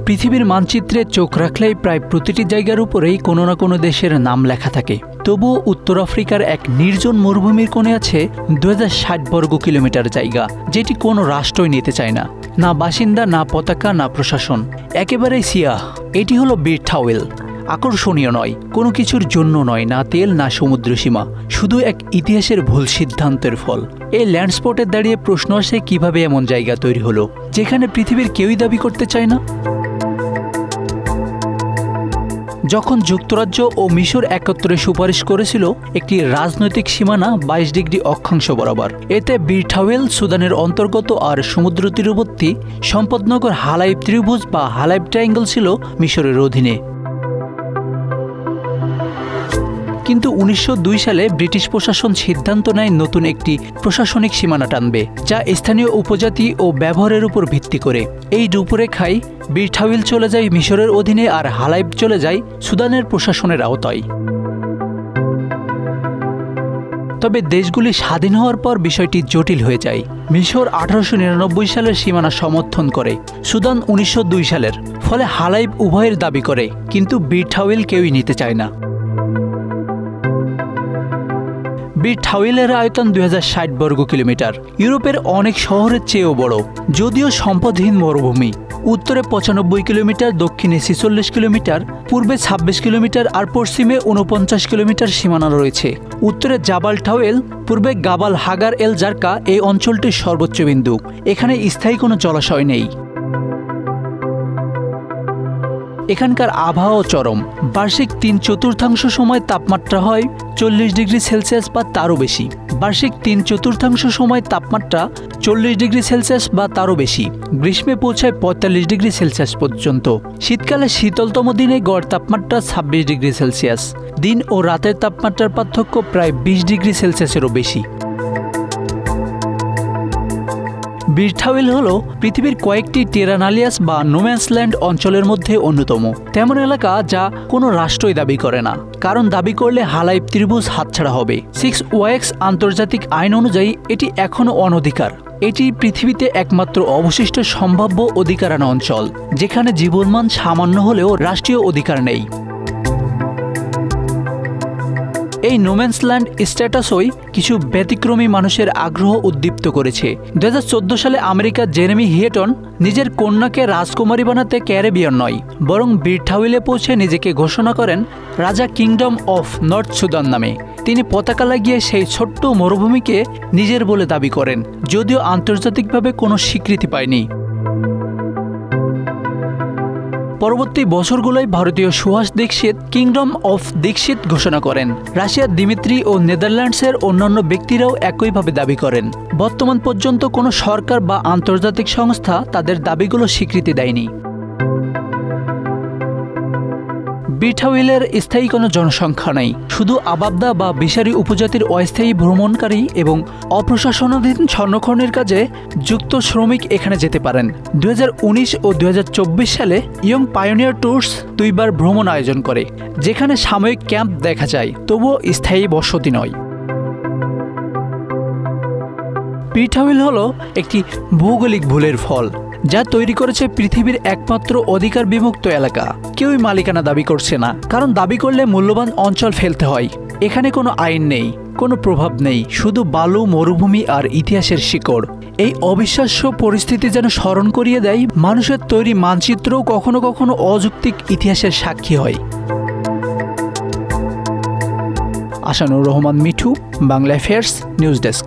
পৃথিবীর মানচিত্রে চোখ রাখলেই প্রায় প্রতিটি জায়গার উপরেই কোনো না কোনো দেশের নাম লেখা থাকে। তবুও উত্তর আফ্রিকার এক নির্জন মরুভূমির কোণে আছে 2060 বর্গ কিলোমিটার জায়গা, যেটি কোনো রাষ্ট্রই নিতে চায় না। না বাসিন্দা, না পতাকা, না প্রশাসন, একেবারেই সিয়াহ। এটি হলো বিরথাওয়েল। আকর্ষণীয় নয়, কোনো কিছুর জন্য নয়, না তেল না সমুদ্র সীমা, শুধু এক ইতিহাসের ভুল সিদ্ধান্তের ফল। এই ল্যান্ডস্পটে দাঁড়িয়ে প্রশ্ন আসে, কিভাবে এমন জায়গা তৈরি হলো যেখানে পৃথিবীর কেউই দাবি করতে চায় না। যখন যুক্তরাজ্য ও মিশর একত্রে সুপারিশ করেছিল একটি রাজনৈতিক সীমানা 22 ডিগ্রি অক্ষাংশ বরাবর, এতে বিরথাওয়েল সুদানের অন্তর্গত আর সমুদ্র তীরবর্তী সম্পদনগর হালাইব ত্রিভুজ বা হালাইব ট্রায়াঙ্গল ছিল মিশরের অধীনে। কিন্তু 1902 সালে ব্রিটিশ প্রশাসন সিদ্ধান্ত নেয় নতুন একটি প্রশাসনিক সীমানা টানবে, যা স্থানীয় উপজাতি ও ব্যবহারের উপর ভিত্তি করে। এই রূপরেখায় বিরথাওয়েল চলে যায় মিশরের অধীনে আর হালাইব চলে যায় সুদানের প্রশাসনের আওতায়। তবে দেশগুলি স্বাধীন হওয়ার পর বিষয়টি জটিল হয়ে যায়। মিশর 1899 সালের সীমানা সমর্থন করে, সুদান 1902 সালের। ফলে হালাইব উভয়ের দাবি করে, কিন্তু বিরথাওয়েল কেউই নিতে চায় না। বিরথাওয়েলের আয়তন 2060 বর্গ কিলোমিটার, ইউরোপের অনেক শহরের চেয়েও বড়। যদিও সম্পদহীন মরুভূমি, উত্তরে 95 কিলোমিটার, দক্ষিণে 46 কিলোমিটার, পূর্বে 26 কিলোমিটার আর পশ্চিমে 49 কিলোমিটার সীমানা রয়েছে। উত্তরে জাবাল টাওয়েল, পূর্বে গাবাল হাগার এল জারকা এই অঞ্চলটির সর্বোচ্চ বিন্দু। এখানে স্থায়ী কোনো জলাশয় নেই। এখানকার আবহাওয়া চরম। বার্ষিক 3/4 সময় তাপমাত্রা হয় 40 ডিগ্রি সেলসিয়াস বা তারও বেশি। বার্ষিক 3/4 সময় তাপমাত্রা 40 ডিগ্রি সেলসিয়াস বা তারও বেশি। গ্রীষ্মে পৌঁছায় 45 ডিগ্রি সেলসিয়াস পর্যন্ত। শীতকালে শীতলতম দিনে গড় তাপমাত্রা 26 ডিগ্রি সেলসিয়াস। দিন ও রাতের তাপমাত্রার পার্থক্য প্রায় 20 ডিগ্রি সেলসিয়াসেরও বেশি। বিরথাওয়েল হল পৃথিবীর কয়েকটি টেরানালিয়াস বা নোম্যান্সল্যান্ড অঞ্চলের মধ্যে অন্যতম। তেমন এলাকা যা কোনো রাষ্ট্রই দাবি করে না, কারণ দাবি করলে হালাইব ত্রিভুজ হাতছাড়া হবে। 6OX আন্তর্জাতিক আইন অনুযায়ী এটি এখনও অনধিকার। এটি পৃথিবীতে একমাত্র অবশিষ্ট সম্ভাব্য অধিকারানা অঞ্চল, যেখানে জীবনমান সামান্য হলেও রাষ্ট্রীয় অধিকার নেই। এই নোম্যান্সল্যান্ড স্ট্যাটাসই কিছু ব্যতিক্রমী মানুষের আগ্রহ উদ্দীপ্ত করেছে। 2014 সালে আমেরিকার জেরেমি হিয়েটন নিজের কন্যাকে রাজকুমারী বানাতে ক্যারিবিয়ান নয়, বরং বিরথাওয়েলে পৌঁছে নিজেকে ঘোষণা করেন রাজা কিংডম অফ নর্থ সুদান নামে। তিনি পতাকা লাগিয়ে সেই ছোট্ট মরুভূমিকে নিজের বলে দাবি করেন, যদিও আন্তর্জাতিকভাবে কোনো স্বীকৃতি পায়নি। পরবর্তী বছরগুলোয় ভারতীয় সুহাস দীক্ষিত কিংডম অফ দীক্ষিত ঘোষণা করেন। রাশিয়ার দিমিত্রি ও নেদারল্যান্ডসের অন্যান্য ব্যক্তিরাও একইভাবে দাবি করেন। বর্তমান পর্যন্ত কোনো সরকার বা আন্তর্জাতিক সংস্থা তাদের দাবিগুলো স্বীকৃতি দেয়নি। বিরথাওয়েলের স্থায়ী কোনো জনসংখ্যা নেই, শুধু আবাবদা বা বিশারি উপজাতির অস্থায়ী ভ্রমণকারী এবং অপ্রশাসনাধীন স্বর্ণখনির কাজে যুক্ত শ্রমিক এখানে যেতে পারেন। 2019 ও 2024 সালে ইয়ং পায়োনিয়ার ট্যুরস 2 বার ভ্রমণ আয়োজন করে, যেখানে সাময়িক ক্যাম্প দেখা যায়, তবুও স্থায়ী বসতি নয়। বিরথাওয়েল হল একটি ভৌগোলিক ভুলের ফল, যা তৈরি করেছে পৃথিবীর একমাত্র অধিকার বিমুক্ত এলাকা। কেউই মালিকানা দাবি করছে না, কারণ দাবি করলে মূল্যবান অঞ্চল ফেলতে হয়। এখানে কোনো আইন নেই, কোনো প্রভাব নেই, শুধু বালু, মরুভূমি আর ইতিহাসের শিকড়। এই অবিশ্বাস্য পরিস্থিতি যেন স্মরণ করিয়ে দেয় মানুষের তৈরি মানচিত্রও কখনো কখনো অযৌক্তিক ইতিহাসের সাক্ষী হয়। Ashanur Rahman Mithu, Bangla affairs, news desk.